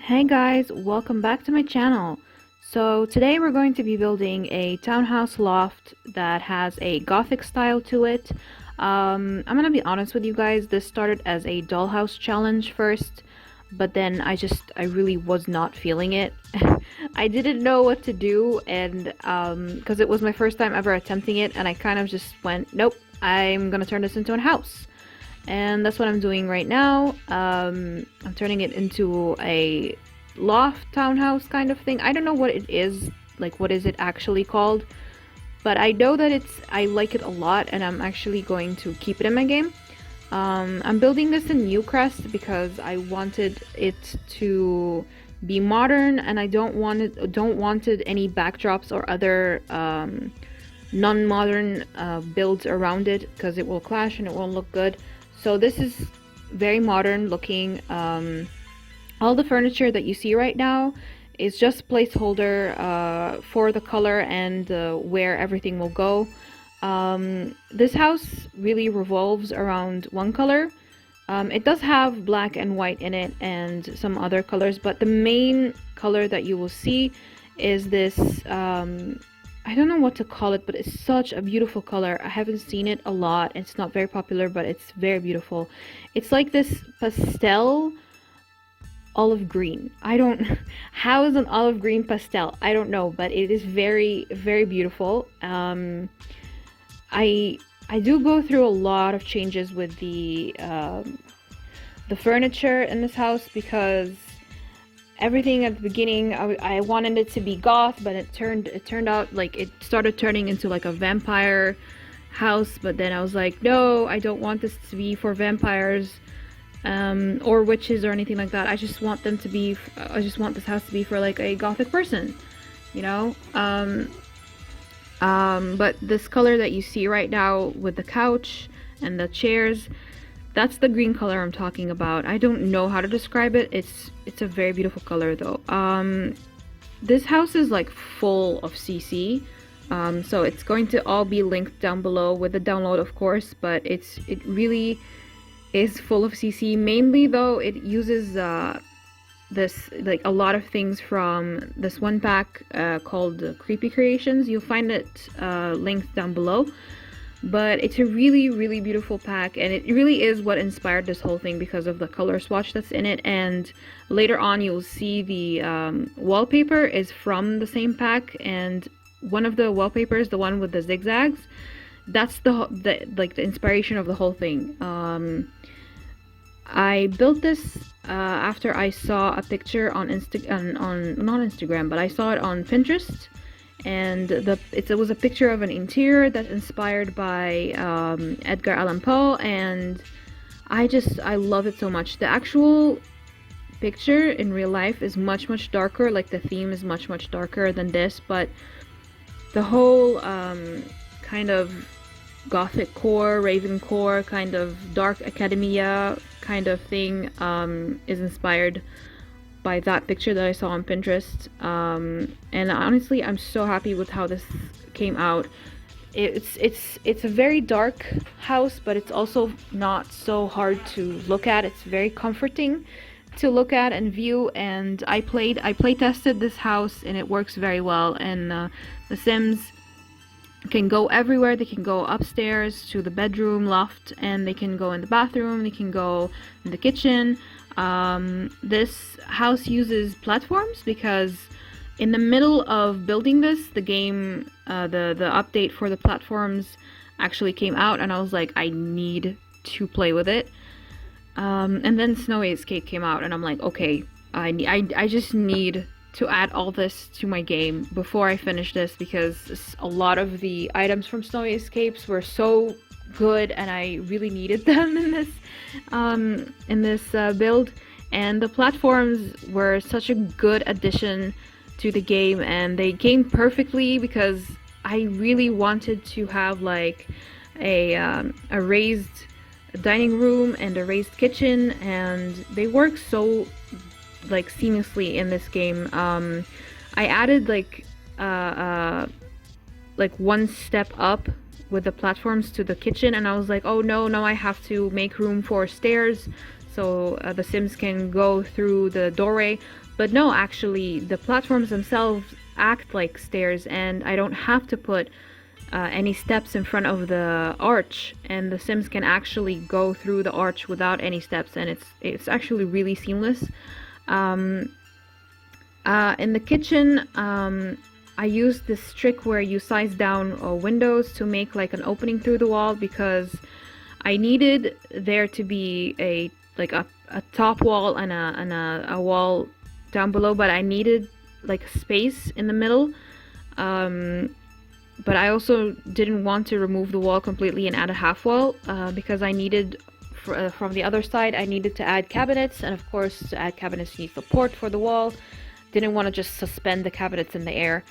Hey guys, welcome back to my channel. So today we're going to be building a townhouse loft that has a Gothic style to it. I'm gonna be honest with you guys, this started as a dollhouse challenge first, but then I really was not feeling it. I didn't know what to do, and because it was my first time ever attempting it, and I kind of just went, nope, I'm gonna turn this into a house. And that's what I'm doing right now. I'm turning it into a loft townhouse kind of thing. I don't know what it is, like what is it actually called, but I know that I like it a lot, and I'm actually going to keep it in my game. I'm building this in Newcrest because I wanted it to be modern, and I don't wanted any backdrops or other non-modern builds around it, because it will clash and it won't look good. So this is very modern looking. All the furniture that you see right now is just placeholder for the color and where everything will go. This house really revolves around one color. It does have black and white in it and some other colors, but the main color that you will see is this I don't know what to call it, but it's such a beautiful color. I haven't seen it a lot. It's not very popular, but it's very beautiful. It's like this pastel olive green. How is an olive green pastel? I don't know, but it is very, very beautiful. I do go through a lot of changes with the furniture in this house, because everything at the beginning I wanted it to be goth, but it turned out like it started turning into like a vampire house. But then I was like, no, I don't want this to be for vampires or witches or anything like that. I just want this house to be for like a gothic person, you know. But this color that you see right now with the couch and the chairs, that's the green color I'm talking about. I don't know how to describe it. It's a very beautiful color though. This house is like full of CC, so it's going to all be linked down below with the download, of course, but it really is full of CC. Mainly though, it uses this, like, a lot of things from this one pack called Creepy Creations. You'll find it linked down below. But it's a really, really beautiful pack, and it really is what inspired this whole thing because of the color swatch that's in it. And later on you'll see the wallpaper is from the same pack, and one of the wallpapers, the one with the zigzags, that's the inspiration of the whole thing. I built this after I saw a picture on not Instagram, but I saw it on Pinterest. And it was a picture of an interior that's inspired by Edgar Allan Poe, and I love it so much. The actual picture in real life is much darker, like the theme is much darker than this, but the whole kind of gothic core, raven core, kind of dark academia kind of thing is inspired by that picture that I saw on Pinterest. And honestly, I'm so happy with how this came out. It's a very dark house, but it's also not so hard to look at. It's very comforting to look at and view, and I play tested this house, and it works very well. And the Sims can go everywhere. They can go upstairs to the bedroom loft, and they can go in the bathroom, they can go in the kitchen. This house uses platforms because in the middle of building this, the game, the update for the platforms actually came out, and I was like, I need to play with it. And then Snowy Escape came out, and I'm like, okay, I just need to add all this to my game before I finish this, because a lot of the items from Snowy Escapes were so good, and I really needed them in this build. And the platforms were such a good addition to the game, and they came perfectly because I really wanted to have like a raised dining room and a raised kitchen, and they work so like seamlessly in this game. I added like one step up with the platforms to the kitchen, and I was like, oh no, now I have to make room for stairs so the Sims can go through the doorway. But no, actually, the platforms themselves act like stairs, and I don't have to put any steps in front of the arch, and the Sims can actually go through the arch without any steps, and it's actually really seamless. In the kitchen, I used this trick where you size down windows to make like an opening through the wall, because I needed there to be a top wall and a wall down below, but I needed like a space in the middle. But I also didn't want to remove the wall completely and add a half wall, because I needed, from the other side, I needed to add cabinets, and of course to add cabinets you need support for the wall. Didn't want to just suspend the cabinets in the air.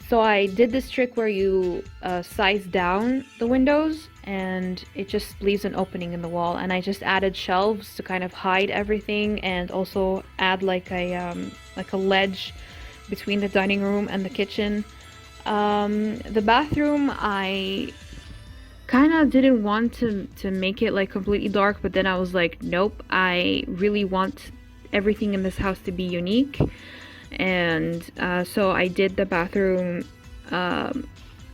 So I did this trick where you size down the windows and it just leaves an opening in the wall, and I just added shelves to kind of hide everything, and also add like a ledge between the dining room and the kitchen. The bathroom, I kind of didn't want to make it like completely dark, but then I was like, nope, I really want everything in this house to be unique. And so I did the bathroom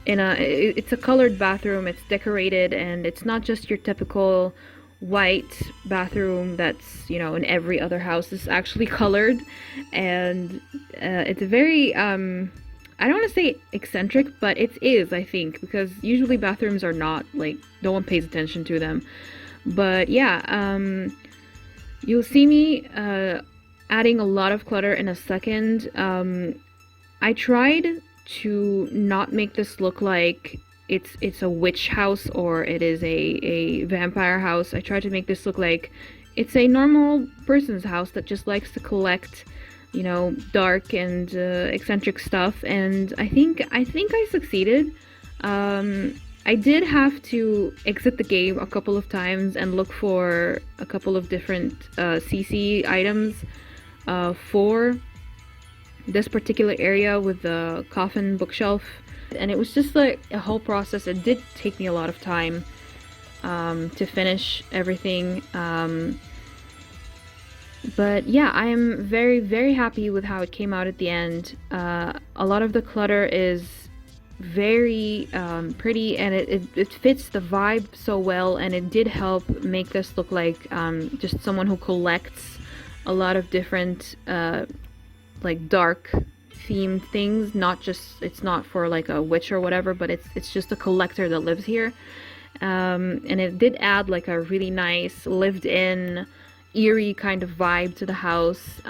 it's a colored bathroom. It's decorated, and it's not just your typical white bathroom that's, you know, in every other house. It's actually colored, and it's very I don't want to say eccentric, but it is, I think, because usually bathrooms are not, like, no one pays attention to them. But yeah, you'll see me adding a lot of clutter in a second. I tried to not make this look like it's a witch house or it is a vampire house. I tried to make this look like it's a normal person's house that just likes to collect, you know, dark and eccentric stuff, and I think I succeeded. I did have to exit the game a couple of times and look for a couple of different CC items for this particular area with the coffin bookshelf, and it was just like a whole process. It did take me a lot of time to finish everything, but yeah, I am very, very happy with how it came out at the end. A lot of the clutter is very pretty, and it fits the vibe so well, and it did help make this look like just someone who collects a lot of different like dark themed things. Not just, it's not for like a witch or whatever, but it's just a collector that lives here, and it did add like a really nice lived in eerie kind of vibe to the house.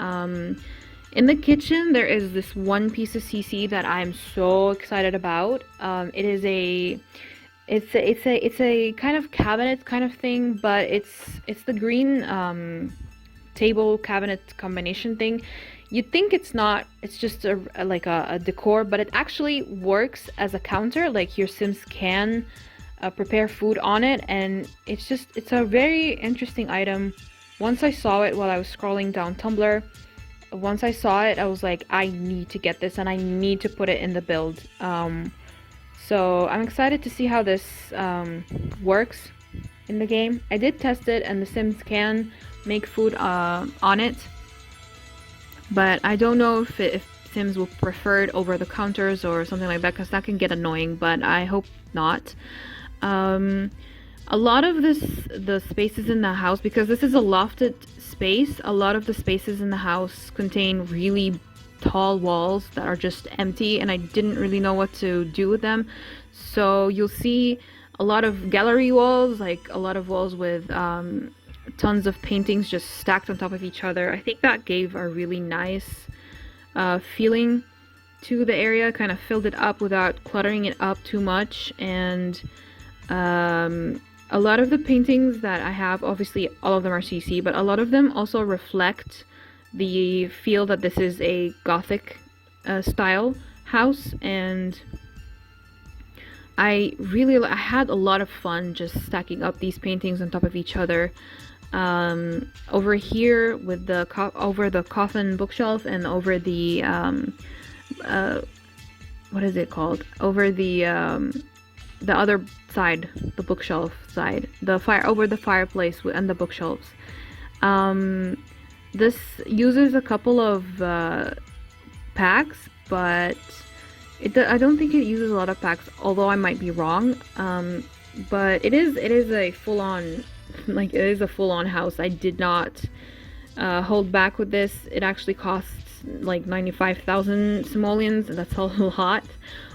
In the kitchen, there is this one piece of CC that I'm so excited about. It is it's a kind of cabinet kind of thing, but it's the green table cabinet combination thing. You'd think it's not, it's just like a decor, but it actually works as a counter. Like, your Sims can prepare food on it, and it's a very interesting item. Once I saw it while I was scrolling down Tumblr, once I saw it, I was like, I need to get this and I need to put it in the build. So I'm excited to see how this works in the game. I did test it, and the Sims can make food on it, but I don't know if Sims will prefer it over the counters or something like that, because that can get annoying, but I hope not. A lot of the spaces in the house, because this is a lofted space, a lot of the spaces in the house contain really tall walls that are just empty, and I didn't really know what to do with them. So you'll see a lot of gallery walls, like a lot of walls with tons of paintings just stacked on top of each other. I think that gave a really nice feeling to the area, kind of filled it up without cluttering it up too much. And a lot of the paintings that I have, obviously all of them are CC, but a lot of them also reflect the feel that this is a Gothic style house, and I had a lot of fun just stacking up these paintings on top of each other. Over here with over the coffin bookshelf, and over the what is it called? Over the other side, the bookshelf side, over the fireplace and the bookshelves. This uses a couple of packs, but I don't think it uses a lot of packs, although I might be wrong. But it is a full-on, like, it is a full-on house. I did not hold back with this. It actually costs like 95,000 simoleons, and that's a lot.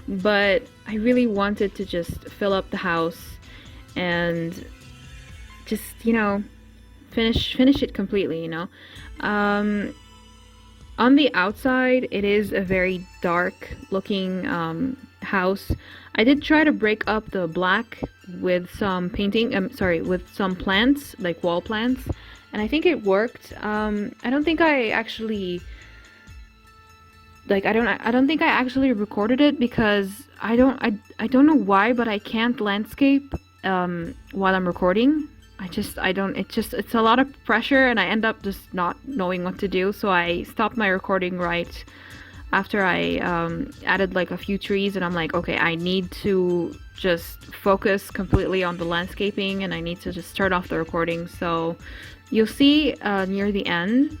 But I really wanted to just fill up the house and just, you know, finish it completely, you know. On the outside, it is a very dark looking house. I did try to break up the black with some painting, with some plants, like wall plants, and I think it worked. I don't think I actually, like, I don't think I actually recorded it because I don't know why, but I can't landscape while I'm recording. It's a lot of pressure, and I end up just not knowing what to do, so I stopped my recording right after I added like a few trees, and I'm like, okay, I need to just focus completely on the landscaping, and I need to just start off the recording. So you'll see near the end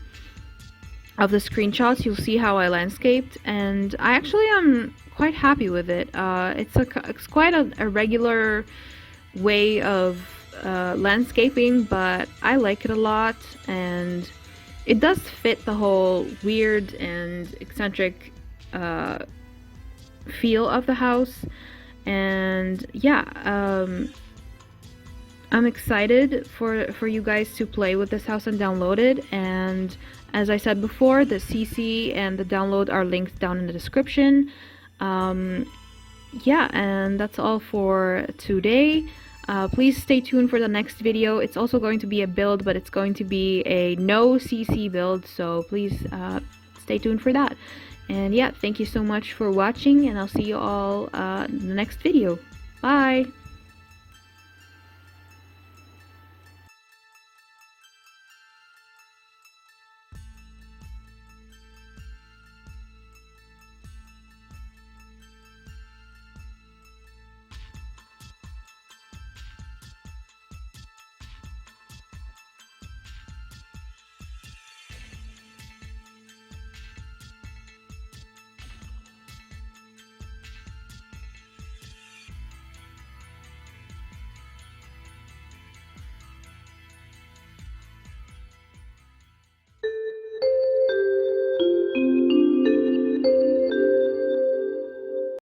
of the screenshots, you'll see how I landscaped, and I actually am quite happy with it. It's quite a regular way of landscaping, but I like it a lot, and it does fit the whole weird and eccentric feel of the house. And yeah, I'm excited for you guys to play with this house and download it. And as I said before, the CC and the download are linked down in the description. Yeah, and that's all for today. Please stay tuned for the next video. It's also going to be a build, but it's going to be a no CC build, so please stay tuned for that. And yeah, thank you so much for watching, and I'll see you all in the next video. Bye!